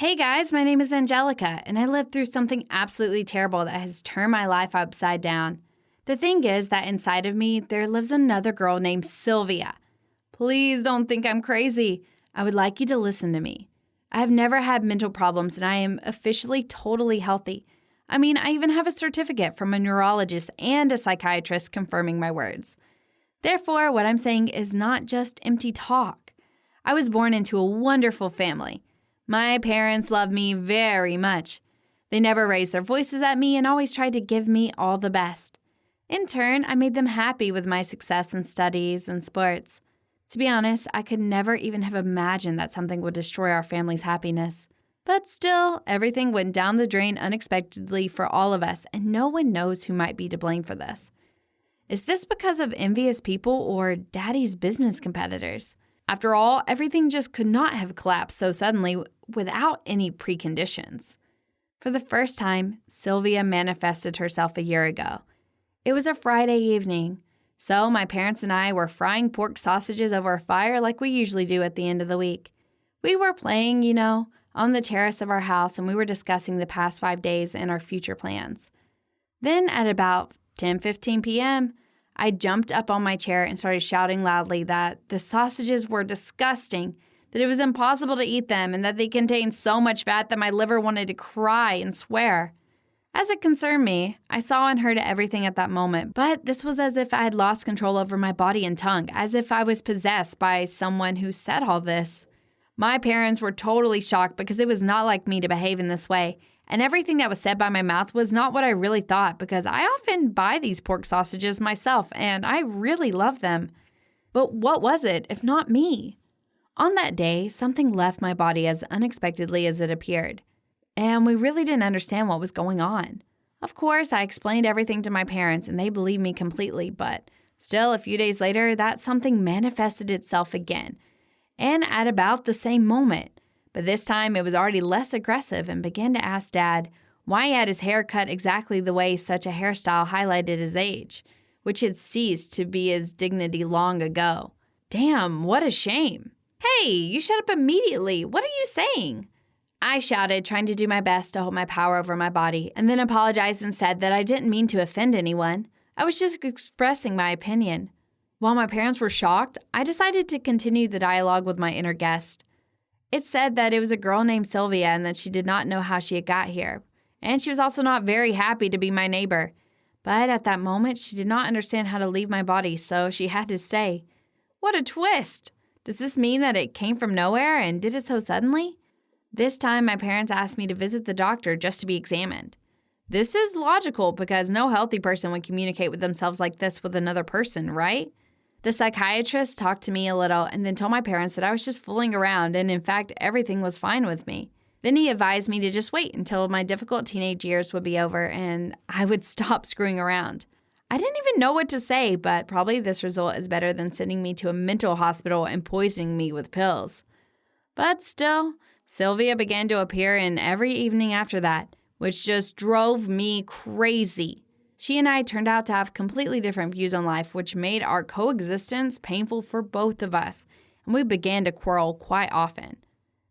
Hey guys, my name is Angelica, and I lived through something absolutely terrible that has turned my life upside down. The thing is that inside of me, there lives another girl named Sylvia. Please don't think I'm crazy. I would like you to listen to me. I have never had mental problems, and I am officially totally healthy. I even have a certificate from a neurologist and a psychiatrist confirming my words. Therefore, what I'm saying is not just empty talk. I was born into a wonderful family. My parents love me very much. They never raised their voices at me and always tried to give me all the best. In turn, I made them happy with my success in studies and sports. To be honest, I could never even have imagined that something would destroy our family's happiness. But still, everything went down the drain unexpectedly for all of us, and no one knows who might be to blame for this. Is this because of envious people or Daddy's business competitors? After all, everything just could not have collapsed so suddenly without any preconditions. For the first time, Sylvia manifested herself a year ago. It was a Friday evening, so my parents and I were frying pork sausages over a fire like we usually do at the end of the week. We were playing, on the terrace of our house, and we were discussing the past 5 days and our future plans. Then at about 10:15 p.m., I jumped up on my chair and started shouting loudly that the sausages were disgusting, that it was impossible to eat them, and that they contained so much fat that my liver wanted to cry and swear. As it concerned me, I saw and heard everything at that moment, but this was as if I had lost control over my body and tongue, as if I was possessed by someone who said all this. My parents were totally shocked because it was not like me to behave in this way, and everything that was said by my mouth was not what I really thought because I often buy these pork sausages myself and I really love them. But what was it if not me? On that day, something left my body as unexpectedly as it appeared, and we really didn't understand what was going on. Of course, I explained everything to my parents and they believed me completely, but still a few days later, that something manifested itself again, and at about the same moment. But this time it was already less aggressive and began to ask Dad why he had his hair cut exactly the way such a hairstyle highlighted his age, which had ceased to be his dignity long ago. Damn, what a shame. Hey, you shut up immediately. What are you saying? I shouted, trying to do my best to hold my power over my body, and then apologized and said that I didn't mean to offend anyone. I was just expressing my opinion. While my parents were shocked, I decided to continue the dialogue with my inner guest. It said that it was a girl named Sylvia and that she did not know how she had got here. And she was also not very happy to be my neighbor. But at that moment, she did not understand how to leave my body, so she had to stay. What a twist! Does this mean that it came from nowhere and did it so suddenly? This time, my parents asked me to visit the doctor just to be examined. This is logical because no healthy person would communicate with themselves like this with another person, right? The psychiatrist talked to me a little and then told my parents that I was just fooling around and in fact everything was fine with me. Then he advised me to just wait until my difficult teenage years would be over and I would stop screwing around. I didn't even know what to say, but probably this result is better than sending me to a mental hospital and poisoning me with pills. But still, Sylvia began to appear in every evening after that, which just drove me crazy. She and I turned out to have completely different views on life, which made our coexistence painful for both of us, and we began to quarrel quite often.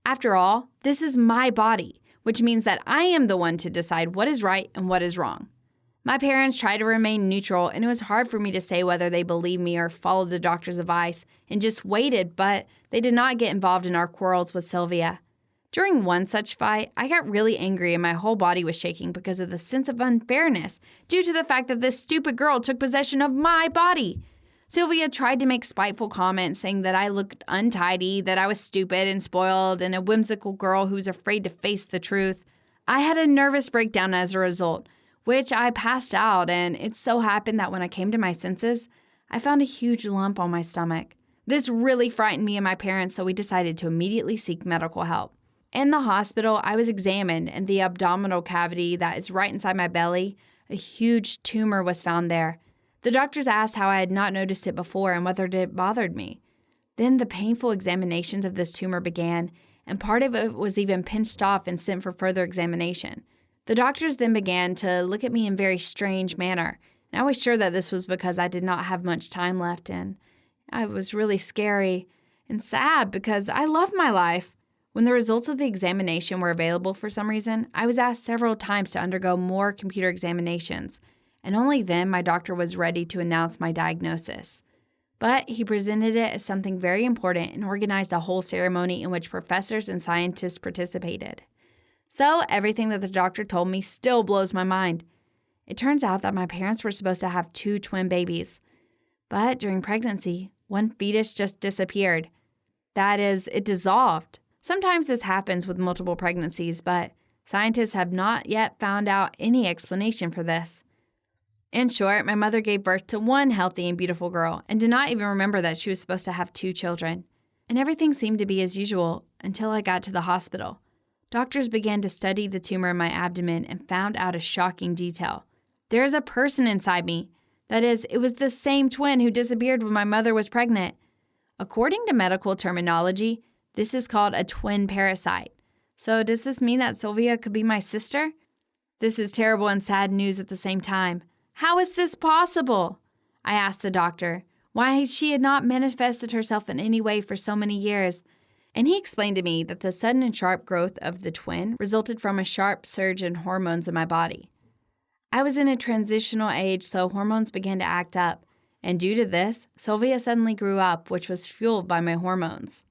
After all, this is my body, which means that I am the one to decide what is right and what is wrong. My parents tried to remain neutral, and it was hard for me to say whether they believed me or followed the doctor's advice and just waited, but they did not get involved in our quarrels with Sylvia. During one such fight, I got really angry and my whole body was shaking because of the sense of unfairness due to the fact that this stupid girl took possession of my body. Sylvia tried to make spiteful comments saying that I looked untidy, that I was stupid and spoiled, and a whimsical girl who was afraid to face the truth. I had a nervous breakdown as a result, which I passed out, and it so happened that when I came to my senses, I found a huge lump on my stomach. This really frightened me and my parents, so we decided to immediately seek medical help. In the hospital, I was examined, and the abdominal cavity that is right inside my belly, a huge tumor was found there. The doctors asked how I had not noticed it before and whether it bothered me. Then the painful examinations of this tumor began, and part of it was even pinched off and sent for further examination. The doctors then began to look at me in a very strange manner, and I was sure that this was because I did not have much time left, and I was really scary and sad because I love my life. When the results of the examination were available for some reason, I was asked several times to undergo more computer examinations, and only then my doctor was ready to announce my diagnosis. But he presented it as something very important and organized a whole ceremony in which professors and scientists participated. So everything that the doctor told me still blows my mind. It turns out that my parents were supposed to have 2 twin babies. But during pregnancy, one fetus just disappeared. That is, it dissolved. Sometimes this happens with multiple pregnancies, but scientists have not yet found out any explanation for this. In short, my mother gave birth to one healthy and beautiful girl and did not even remember that she was supposed to have 2 children. And everything seemed to be as usual until I got to the hospital. Doctors began to study the tumor in my abdomen and found out a shocking detail. There is a person inside me. That is, it was the same twin who disappeared when my mother was pregnant. According to medical terminology, this is called a twin parasite. So does this mean that Sylvia could be my sister? This is terrible and sad news at the same time. How is this possible? I asked the doctor why she had not manifested herself in any way for so many years. And he explained to me that the sudden and sharp growth of the twin resulted from a sharp surge in hormones in my body. I was in a transitional age, so hormones began to act up. And due to this, Sylvia suddenly grew up, which was fueled by my hormones.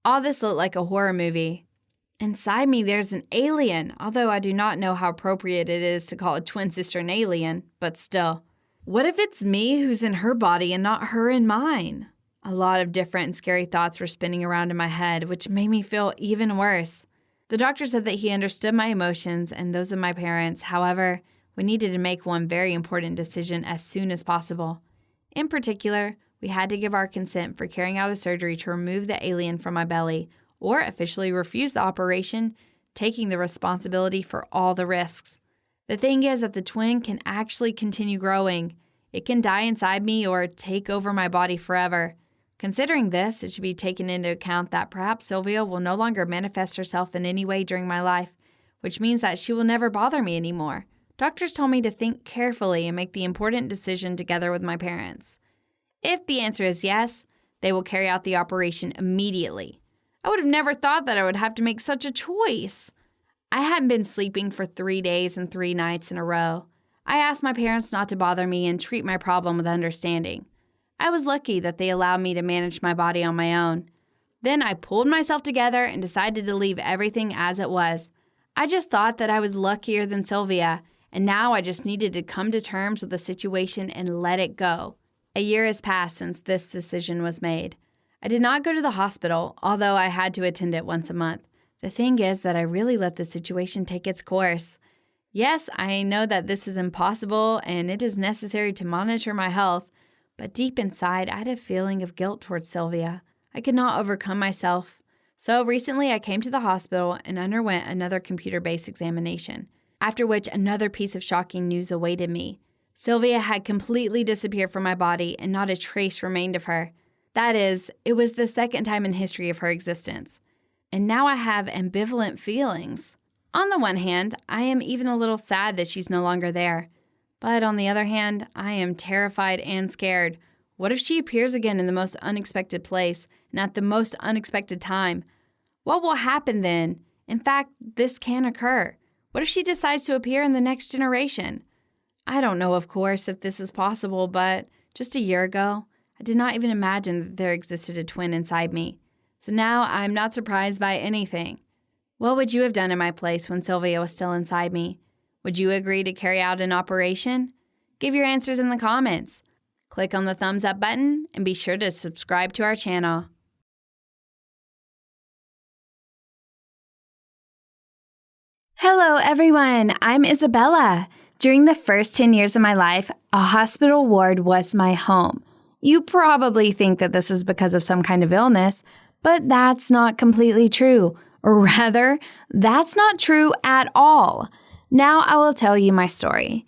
All this looked like a horror movie. Inside me, there's an alien, although I do not know how appropriate it is to call a twin sister an alien, but still. What if it's me who's in her body and not her in mine? A lot of different and scary thoughts were spinning around in my head, which made me feel even worse. The doctor said that he understood my emotions and those of my parents. However, we needed to make one very important decision as soon as possible. In particular, we had to give our consent for carrying out a surgery to remove the alien from my belly, or officially refuse the operation, taking the responsibility for all the risks. The thing is that the twin can actually continue growing. It can die inside me or take over my body forever. Considering this, it should be taken into account that perhaps Sylvia will no longer manifest herself in any way during my life, which means that she will never bother me anymore. Doctors told me to think carefully and make the important decision together with my parents. If the answer is yes, they will carry out the operation immediately. I would have never thought that I would have to make such a choice. I hadn't been sleeping for 3 days and 3 nights in a row. I asked my parents not to bother me and treat my problem with understanding. I was lucky that they allowed me to manage my body on my own. Then I pulled myself together and decided to leave everything as it was. I just thought that I was luckier than Sylvia, and now I just needed to come to terms with the situation and let it go. A year has passed since this decision was made. I did not go to the hospital, although I had to attend it once a month. The thing is that I really let the situation take its course. Yes, I know that this is impossible and it is necessary to monitor my health, but deep inside, I had a feeling of guilt towards Sylvia. I could not overcome myself. So recently, I came to the hospital and underwent another computer-based examination, after which another piece of shocking news awaited me. Sylvia had completely disappeared from my body and not a trace remained of her. That is, it was the second time in history of her existence. And now I have ambivalent feelings. On the one hand, I am even a little sad that she's no longer there. But on the other hand, I am terrified and scared. What if she appears again in the most unexpected place and at the most unexpected time? What will happen then? In fact, this can occur. What if she decides to appear in the next generation? I don't know, of course, if this is possible, but just a year ago, I did not even imagine that there existed a twin inside me. So now I'm not surprised by anything. What would you have done in my place when Sylvia was still inside me? Would you agree to carry out an operation? Give your answers in the comments. Click on the thumbs up button and be sure to subscribe to our channel. Hello, everyone. I'm Isabella. During the first 10 years of my life, a hospital ward was my home. You probably think that this is because of some kind of illness, but that's not completely true. Or rather, that's not true at all. Now I will tell you my story.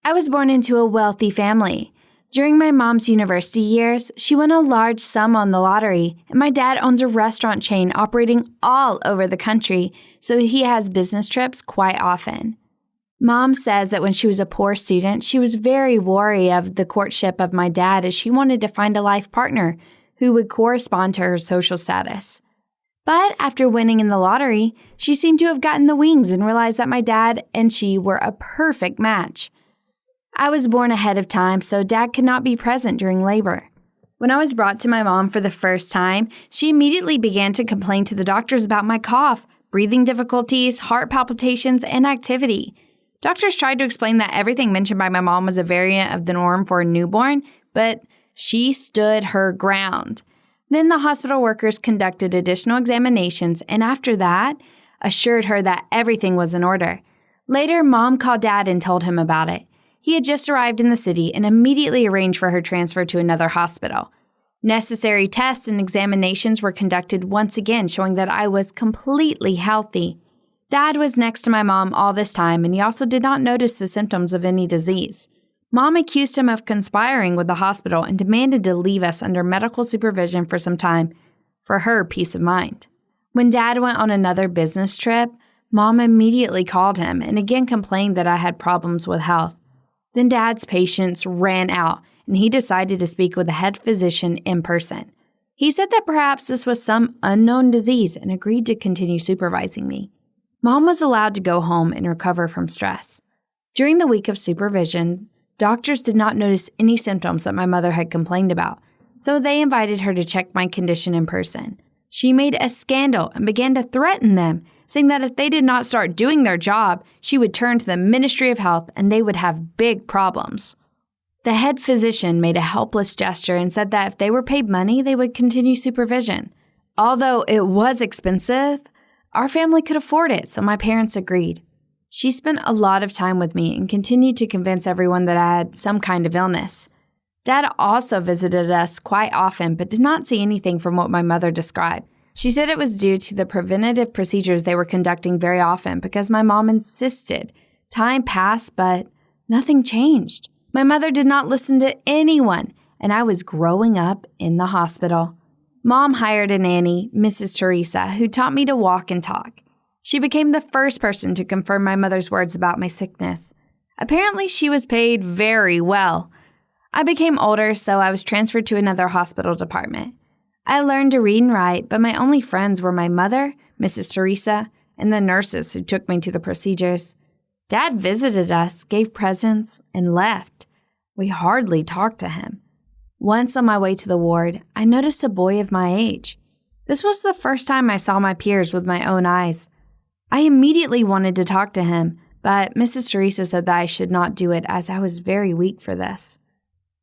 I was born into a wealthy family. During my mom's university years, she won a large sum on the lottery, and my dad owns a restaurant chain operating all over the country, so he has business trips quite often. Mom says that when she was a poor student, she was very wary of the courtship of my dad as she wanted to find a life partner who would correspond to her social status. But after winning in the lottery, she seemed to have gotten the wings and realized that my dad and she were a perfect match. I was born ahead of time, so Dad could not be present during labor. When I was brought to my mom for the first time, she immediately began to complain to the doctors about my cough, breathing difficulties, heart palpitations, and activity. Doctors tried to explain that everything mentioned by my mom was a variant of the norm for a newborn, but she stood her ground. Then the hospital workers conducted additional examinations, and after that, assured her that everything was in order. Later, Mom called Dad and told him about it. He had just arrived in the city and immediately arranged for her transfer to another hospital. Necessary tests and examinations were conducted once again, showing that I was completely healthy. Dad was next to my mom all this time, and he also did not notice the symptoms of any disease. Mom accused him of conspiring with the hospital and demanded to leave us under medical supervision for some time, for her peace of mind. When Dad went on another business trip, Mom immediately called him and again complained that I had problems with health. Then Dad's patience ran out, and he decided to speak with the head physician in person. He said that perhaps this was some unknown disease and agreed to continue supervising me. Mom was allowed to go home and recover from stress. During the week of supervision, doctors did not notice any symptoms that my mother had complained about, so they invited her to check my condition in person. She made a scandal and began to threaten them, saying that if they did not start doing their job, she would turn to the Ministry of Health and they would have big problems. The head physician made a helpless gesture and said that if they were paid money, they would continue supervision. Although it was expensive, our family could afford it, so my parents agreed. She spent a lot of time with me and continued to convince everyone that I had some kind of illness. Dad also visited us quite often, but did not see anything from what my mother described. She said it was due to the preventative procedures they were conducting very often because my mom insisted. Time passed, but nothing changed. My mother did not listen to anyone, and I was growing up in the hospital. Mom hired a nanny, Mrs. Teresa, who taught me to walk and talk. She became the first person to confirm my mother's words about my sickness. Apparently, she was paid very well. I became older, so I was transferred to another hospital department. I learned to read and write, but my only friends were my mother, Mrs. Teresa, and the nurses who took me to the procedures. Dad visited us, gave presents, and left. We hardly talked to him. Once on my way to the ward, I noticed a boy of my age. This was the first time I saw my peers with my own eyes. I immediately wanted to talk to him, but Mrs. Teresa said that I should not do it as I was very weak for this.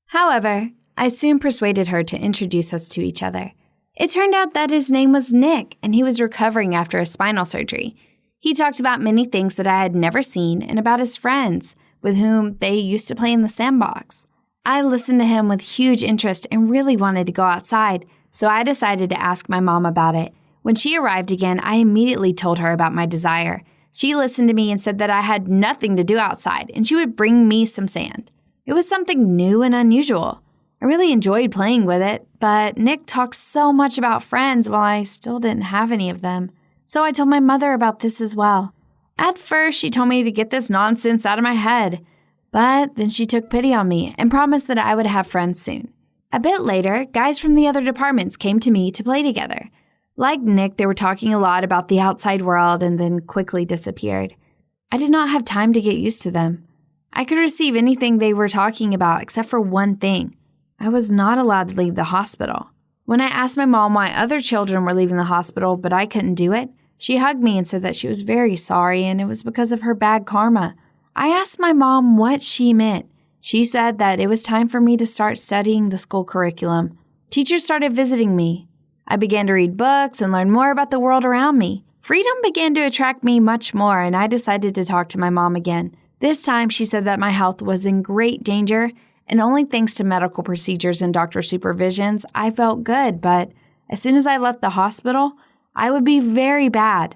However, I soon persuaded her to introduce us to each other. It turned out that his name was Nick, and he was recovering after a spinal surgery. He talked about many things that I had never seen and about his friends, with whom they used to play in the sandbox. I listened to him with huge interest and really wanted to go outside, so I decided to ask my mom about it. When she arrived again, I immediately told her about my desire. She listened to me and said that I had nothing to do outside, and she would bring me some sand. It was something new and unusual. I really enjoyed playing with it, but Nick talked so much about friends while I still didn't have any of them. So I told my mother about this as well. At first, she told me to get this nonsense out of my head, but then she took pity on me and promised that I would have friends soon. A bit later, guys from the other departments came to me to play together. Like Nick, they were talking a lot about the outside world and then quickly disappeared. I did not have time to get used to them. I could receive anything they were talking about except for one thing. I was not allowed to leave the hospital. When I asked my mom why other children were leaving the hospital but I couldn't do it, she hugged me and said that she was very sorry and it was because of her bad karma. I asked my mom what she meant. She said that it was time for me to start studying the school curriculum. Teachers started visiting me. I began to read books and learn more about the world around me. Freedom began to attract me much more, and I decided to talk to my mom again. This time, she said that my health was in great danger, and only thanks to medical procedures and doctor supervisions, I felt good, but as soon as I left the hospital, I would be very bad.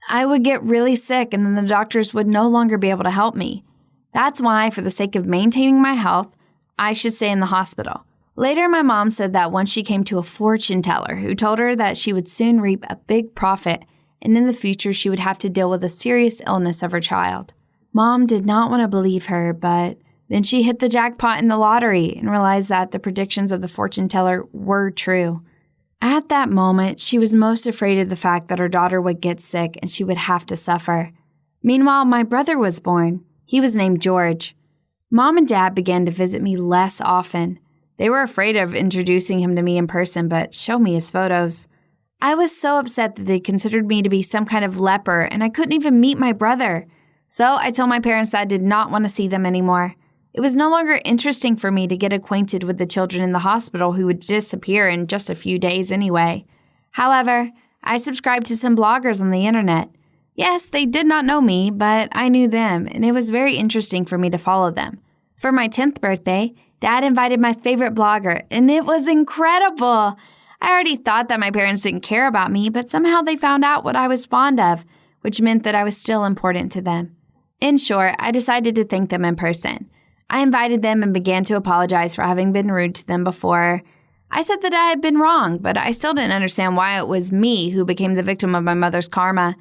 I would get really sick, and then the doctors would no longer be able to help me. That's why, for the sake of maintaining my health, I should stay in the hospital. Later, my mom said that once she came to a fortune teller who told her that she would soon reap a big profit, and in the future she would have to deal with a serious illness of her child. Mom did not want to believe her, but then she hit the jackpot in the lottery and realized that the predictions of the fortune teller were true. At that moment, she was most afraid of the fact that her daughter would get sick and she would have to suffer. Meanwhile, my brother was born. He was named George. Mom and Dad began to visit me less often. They were afraid of introducing him to me in person, but showed me his photos. I was so upset that they considered me to be some kind of leper, and I couldn't even meet my brother. So I told my parents that I did not want to see them anymore. It was no longer interesting for me to get acquainted with the children in the hospital who would disappear in just a few days anyway. However, I subscribed to some bloggers on the internet. Yes, they did not know me, but I knew them, and it was very interesting for me to follow them. For my 10th birthday, Dad invited my favorite blogger, and it was incredible. I already thought that my parents didn't care about me, but somehow they found out what I was fond of, which meant that I was still important to them. In short, I decided to thank them in person. I invited them and began to apologize for having been rude to them before. I said that I had been wrong, but I still didn't understand why it was me who became the victim of my mother's karma.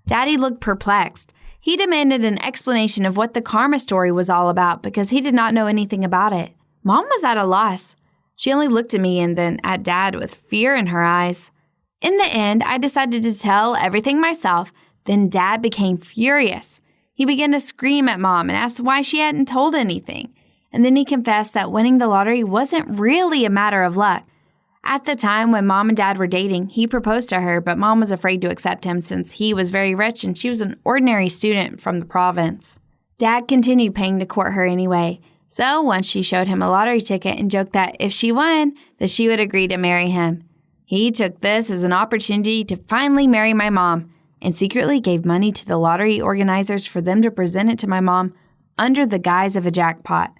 Daddy looked perplexed. He demanded an explanation of what the karma story was all about because he did not know anything about it. Mom was at a loss. She only looked at me and then at Dad with fear in her eyes. In the end, I decided to tell everything myself. Then Dad became furious. He began to scream at Mom and asked why she hadn't told anything. And then he confessed that winning the lottery wasn't really a matter of luck. At the time when Mom and Dad were dating, he proposed to her, but Mom was afraid to accept him since he was very rich and she was an ordinary student from the province. Dad continued paying to court her anyway. So once she showed him a lottery ticket and joked that if she won, that she would agree to marry him. He took this as an opportunity to finally marry my mom and secretly gave money to the lottery organizers for them to present it to my mom under the guise of a jackpot.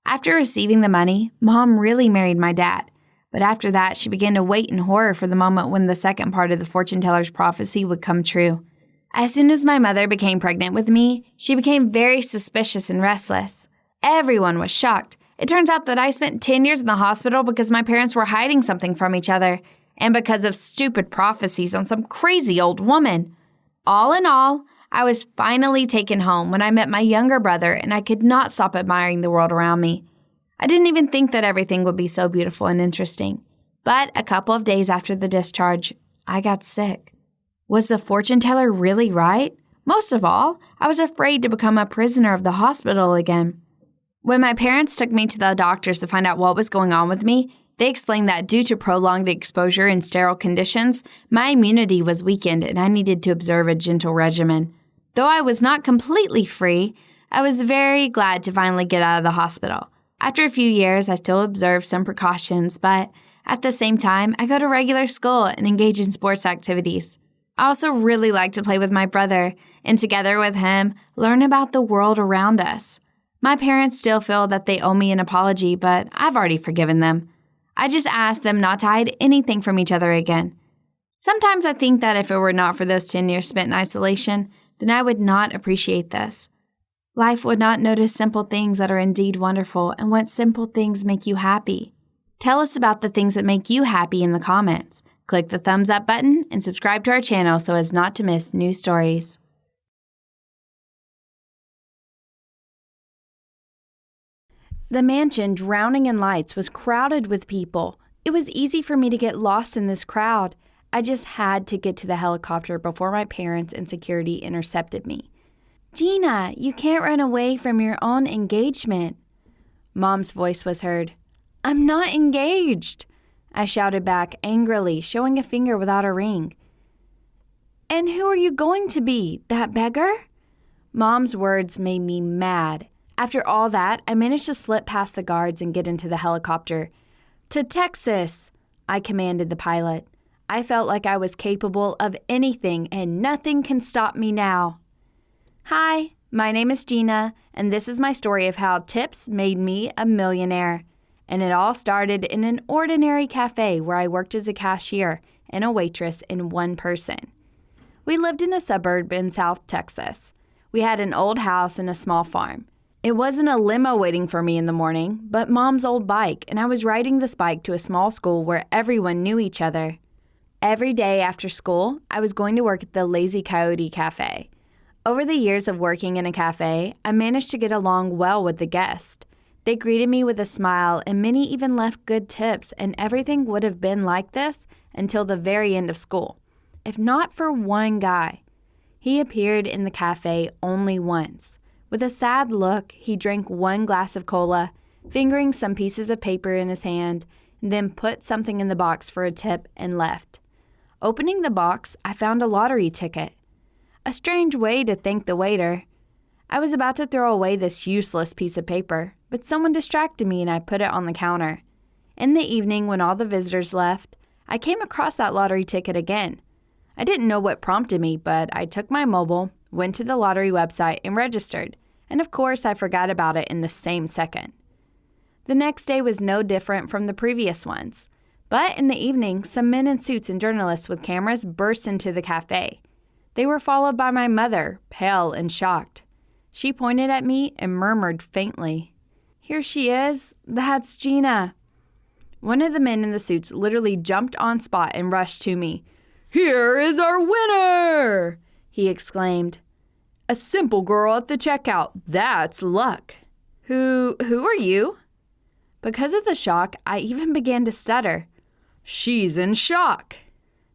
After receiving the money, Mom really married my dad. But after that, she began to wait in horror for the moment when the second part of the fortune teller's prophecy would come true. As soon as my mother became pregnant with me, she became very suspicious and restless. Everyone was shocked. It turns out that I spent 10 years in the hospital because my parents were hiding something from each other and because of stupid prophecies on some crazy old woman. All in all, I was finally taken home when I met my younger brother and I could not stop admiring the world around me. I didn't even think that everything would be so beautiful and interesting. But a couple of days after the discharge, I got sick. Was the fortune teller really right? Most of all, I was afraid to become a prisoner of the hospital again. When my parents took me to the doctors to find out what was going on with me, they explained that due to prolonged exposure in sterile conditions, my immunity was weakened and I needed to observe a gentle regimen. Though I was not completely free, I was very glad to finally get out of the hospital. After a few years, I still observe some precautions, but at the same time, I go to regular school and engage in sports activities. I also really like to play with my brother, and together with him, learn about the world around us. My parents still feel that they owe me an apology, but I've already forgiven them. I just ask them not to hide anything from each other again. Sometimes I think that if it were not for those 10 years spent in isolation, then I would not appreciate this. Life would not notice simple things that are indeed wonderful and what simple things make you happy. Tell us about the things that make you happy in the comments. Click the thumbs up button and subscribe to our channel so as not to miss new stories. The mansion, drowning in lights, was crowded with people. It was easy for me to get lost in this crowd. I just had to get to the helicopter before my parents and security intercepted me. Gina, you can't run away from your own engagement. Mom's voice was heard. I'm not engaged, I shouted back angrily, showing a finger without a ring. And who are you going to be, that beggar? Mom's words made me mad. After all that, I managed to slip past the guards and get into the helicopter. To Texas, I commanded the pilot. I felt like I was capable of anything and nothing can stop me now. Hi, my name is Gina, and this is my story of how tips made me a millionaire. And it all started in an ordinary cafe where I worked as a cashier and a waitress in one person. We lived in a suburb in South Texas. We had an old house and a small farm. It wasn't a limo waiting for me in the morning, but Mom's old bike, and I was riding this bike to a small school where everyone knew each other. Every day after school, I was going to work at the Lazy Coyote Cafe. Over the years of working in a cafe, I managed to get along well with the guests. They greeted me with a smile, and many even left good tips, and everything would have been like this until the very end of school, if not for one guy. He appeared in the cafe only once. With a sad look, he drank one glass of cola, fingering some pieces of paper in his hand, and then put something in the box for a tip and left. Opening the box, I found a lottery ticket. A strange way to thank the waiter. I was about to throw away this useless piece of paper, but someone distracted me and I put it on the counter. In the evening, when all the visitors left, I came across that lottery ticket again. I didn't know what prompted me, but I took my mobile, went to the lottery website, and registered. And of course, I forgot about it in the same second. The next day was no different from the previous ones. But in the evening, some men in suits and journalists with cameras burst into the cafe. They were followed by my mother, pale and shocked. She pointed at me and murmured faintly, "Here she is. That's Gina." One of the men in the suits literally jumped on spot and rushed to me. "Here is our winner!" he exclaimed. "A simple girl at the checkout. That's luck." Who are you?" Because of the shock, I even began to stutter. "She's in shock."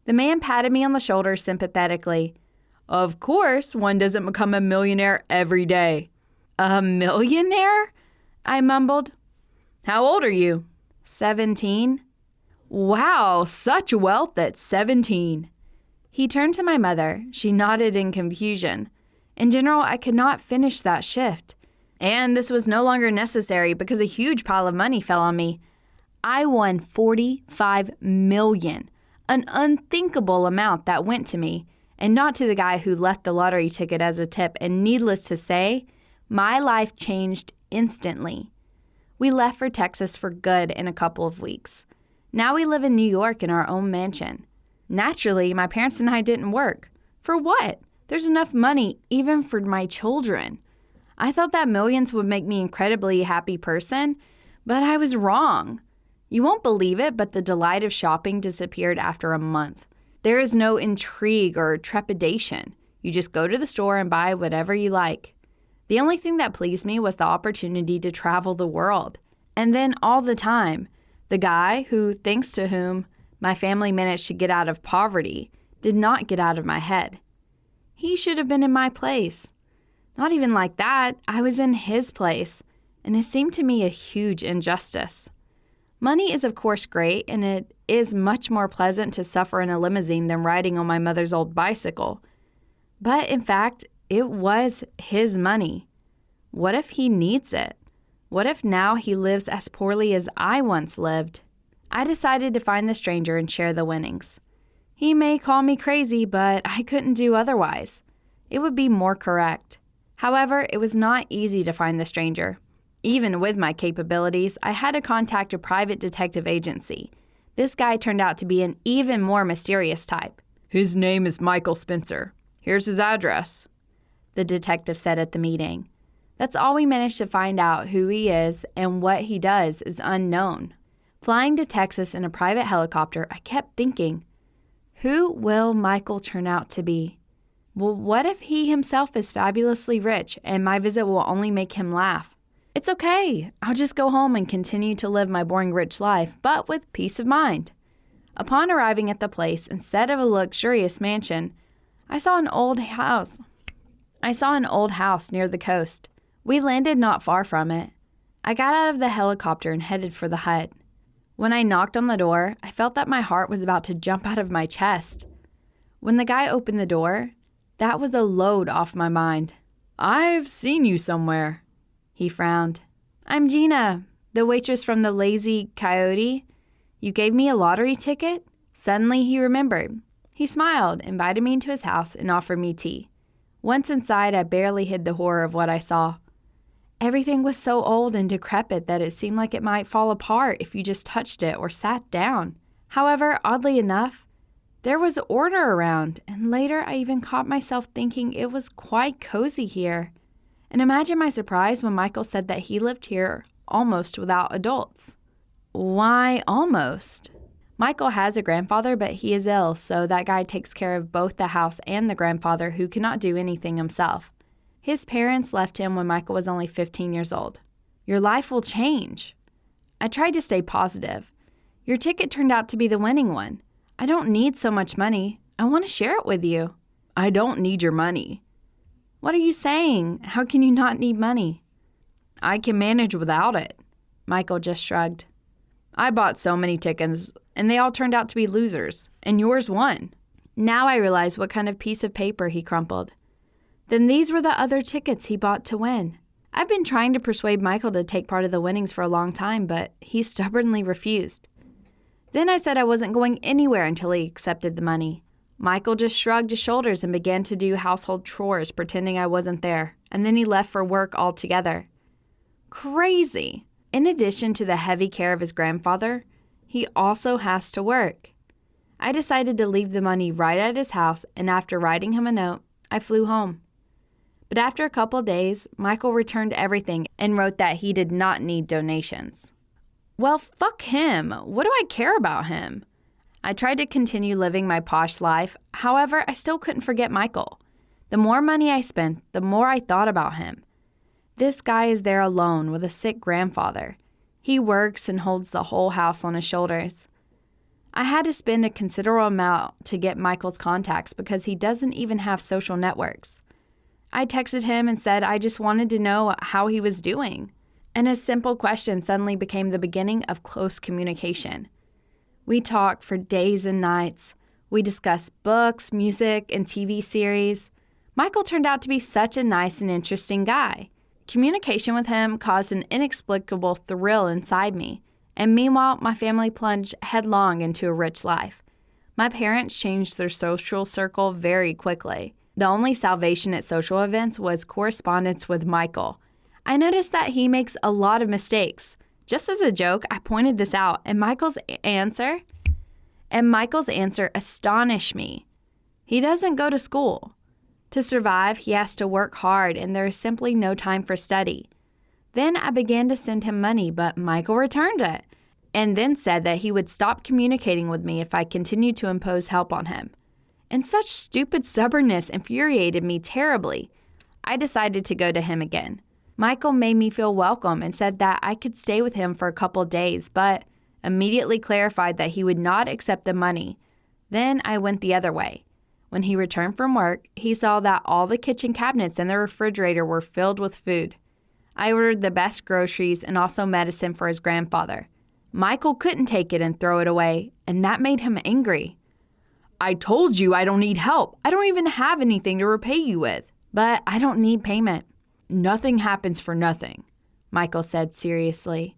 The man patted me on the shoulder sympathetically. "Of course, one doesn't become a millionaire every day." "A millionaire?" I mumbled. "How old are you?" 17. "Wow, such wealth at 17. He turned to my mother. She nodded in confusion. In general, I could not finish that shift. And this was no longer necessary because a huge pile of money fell on me. I won $45 million, an unthinkable amount that went to me, and not to the guy who left the lottery ticket as a tip, and needless to say, my life changed instantly. We left for Texas for good in a couple of weeks. Now we live in New York in our own mansion. Naturally, my parents and I didn't work. For what? There's enough money even for my children. I thought that millions would make me an incredibly happy person, but I was wrong. You won't believe it, but the delight of shopping disappeared after a month. There is no intrigue or trepidation. You just go to the store and buy whatever you like. The only thing that pleased me was the opportunity to travel the world. And then all the time, the guy who, thanks to whom, my family managed to get out of poverty, did not get out of my head. He should have been in my place. Not even like that, I was in his place, and it seemed to me a huge injustice. Money is of course great, and it is much more pleasant to suffer in a limousine than riding on my mother's old bicycle. But in fact, it was his money. What if he needs it? What if now he lives as poorly as I once lived? I decided to find the stranger and share the winnings. He may call me crazy, but I couldn't do otherwise. It would be more correct. However, it was not easy to find the stranger. Even with my capabilities, I had to contact a private detective agency. This guy turned out to be an even more mysterious type. "His name is Michael Spencer. Here's his address," the detective said at the meeting. That's all we managed to find out. Who he is and what he does is unknown. Flying to Texas in a private helicopter, I kept thinking, who will Michael turn out to be? Well, what if he himself is fabulously rich and my visit will only make him laugh? It's okay. I'll just go home and continue to live my boring rich life, but with peace of mind. Upon arriving at the place, instead of a luxurious mansion, I saw an old house near the coast. We landed not far from it. I got out of the helicopter and headed for the hut. When I knocked on the door, I felt that my heart was about to jump out of my chest. When the guy opened the door, that was a load off my mind. "I've seen you somewhere." He frowned. "I'm Gina, the waitress from the Lazy Coyote. You gave me a lottery ticket?" Suddenly he remembered. He smiled, invited me into his house, and offered me tea. Once inside, I barely hid the horror of what I saw. Everything was so old and decrepit that it seemed like it might fall apart if you just touched it or sat down. However, oddly enough, there was order around, and later I even caught myself thinking it was quite cozy here. And imagine my surprise when Michael said that he lived here almost without adults. Why almost? Michael has a grandfather, but he is ill, so that guy takes care of both the house and the grandfather who cannot do anything himself. His parents left him when Michael was only 15 years old. Your life will change." I tried to stay positive. "Your ticket turned out to be the winning one. I don't need so much money. I want to share it with you." "I don't need your money." "What are you saying? How can you not need money?" "I can manage without it." Michael just shrugged. "I bought so many tickets, and they all turned out to be losers, and yours won." Now I realize what kind of piece of paper he crumpled. Then these were the other tickets he bought to win. I've been trying to persuade Michael to take part of the winnings for a long time, but he stubbornly refused. Then I said I wasn't going anywhere until he accepted the money. Michael just shrugged his shoulders and began to do household chores, pretending I wasn't there, and then he left for work altogether. Crazy! In addition to the heavy care of his grandfather, he also has to work. I decided to leave the money right at his house, and after writing him a note, I flew home. But after a couple days, Michael returned everything and wrote that he did not need donations. Well, fuck him. What do I care about him? I tried to continue living my posh life. However, I still couldn't forget Michael. The more money I spent, the more I thought about him. This guy is there alone with a sick grandfather. He works and holds the whole house on his shoulders. I had to spend a considerable amount to get Michael's contacts because he doesn't even have social networks. I texted him and said I just wanted to know how he was doing. And a simple question suddenly became the beginning of close communication. We talked for days and nights. We discussed books, music, and TV series. Michael turned out to be such a nice and interesting guy. Communication with him caused an inexplicable thrill inside me. And meanwhile, my family plunged headlong into a rich life. My parents changed their social circle very quickly. The only salvation at social events was correspondence with Michael. I noticed that he makes a lot of mistakes. Just as a joke, I pointed this out, and Michael's answer astonished me. He doesn't go to school. To survive, he has to work hard, and there is simply no time for study. Then I began to send him money, but Michael returned it, and then said that he would stop communicating with me if I continued to impose help on him. And such stupid stubbornness infuriated me terribly. I decided to go to him again. Michael made me feel welcome and said that I could stay with him for a couple days, but immediately clarified that he would not accept the money. Then I went the other way. When he returned from work, he saw that all the kitchen cabinets and the refrigerator were filled with food. I ordered the best groceries and also medicine for his grandfather. Michael couldn't take it and throw it away, and that made him angry. "I told you I don't need help. I don't even have anything to repay you with." "But I don't need payment." "Nothing happens for nothing," Michael said seriously.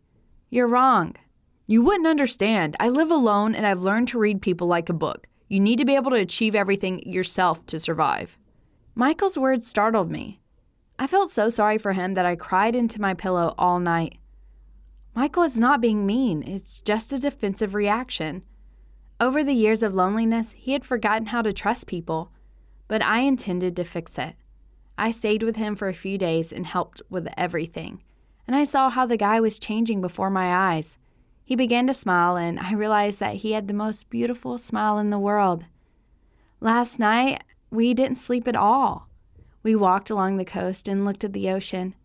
"You're wrong." "You wouldn't understand. I live alone and I've learned to read people like a book. You need to be able to achieve everything yourself to survive." Michael's words startled me. I felt so sorry for him that I cried into my pillow all night. Michael is not being mean. It's just a defensive reaction. Over the years of loneliness, he had forgotten how to trust people, but I intended to fix it. I stayed with him for a few days and helped with everything, and I saw how the guy was changing before my eyes. He began to smile, and I realized that he had the most beautiful smile in the world. Last night, we didn't sleep at all. We walked along the coast and looked at the ocean.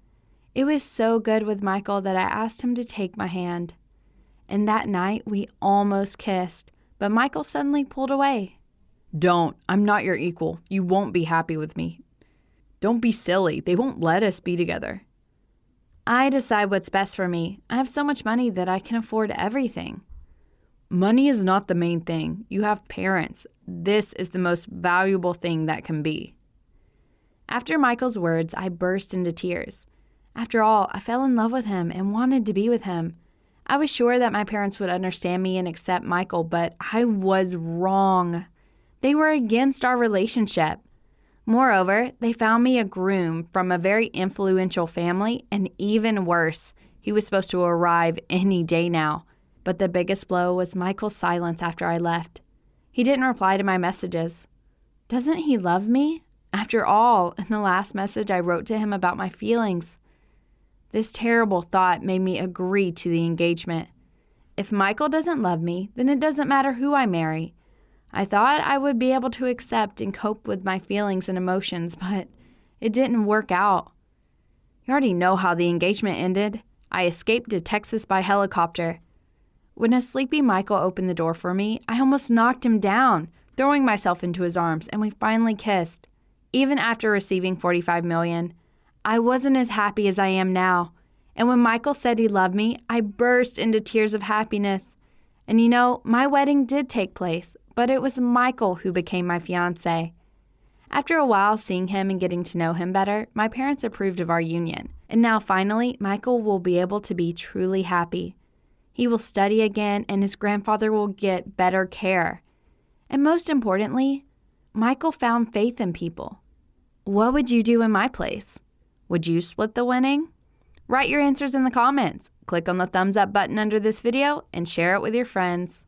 It was so good with Michael that I asked him to take my hand. And that night, we almost kissed, but Michael suddenly pulled away. "Don't. I'm not your equal. You won't be happy with me. Don't be silly. They won't let us be together." I decide what's best for me. I have so much money that I can afford everything. "Money is not the main thing. You have parents. This is the most valuable thing that can be." After Michael's words, I burst into tears. After all, I fell in love with him and wanted to be with him. I was sure that my parents would understand me and accept Michael, but I was wrong. They were against our relationship. Moreover, they found me a groom from a very influential family, and even worse, he was supposed to arrive any day now. But the biggest blow was Michael's silence after I left. He didn't reply to my messages. Doesn't he love me? After all, in the last message I wrote to him about my feelings. This terrible thought made me agree to the engagement. If Michael doesn't love me, then it doesn't matter who I marry. I thought I would be able to accept and cope with my feelings and emotions, but it didn't work out. You already know how the engagement ended. I escaped to Texas by helicopter. When a sleepy Michael opened the door for me, I almost knocked him down, throwing myself into his arms, and we finally kissed. Even after receiving $45 million, I wasn't as happy as I am now. And when Michael said he loved me, I burst into tears of happiness. And you know, my wedding did take place, but it was Michael who became my fiancé. After a while seeing him and getting to know him better, my parents approved of our union. And now finally, Michael will be able to be truly happy. He will study again, and his grandfather will get better care. And most importantly, Michael found faith in people. What would you do in my place? Would you split the winning? Write your answers in the comments. Click on the thumbs up button under this video and share it with your friends.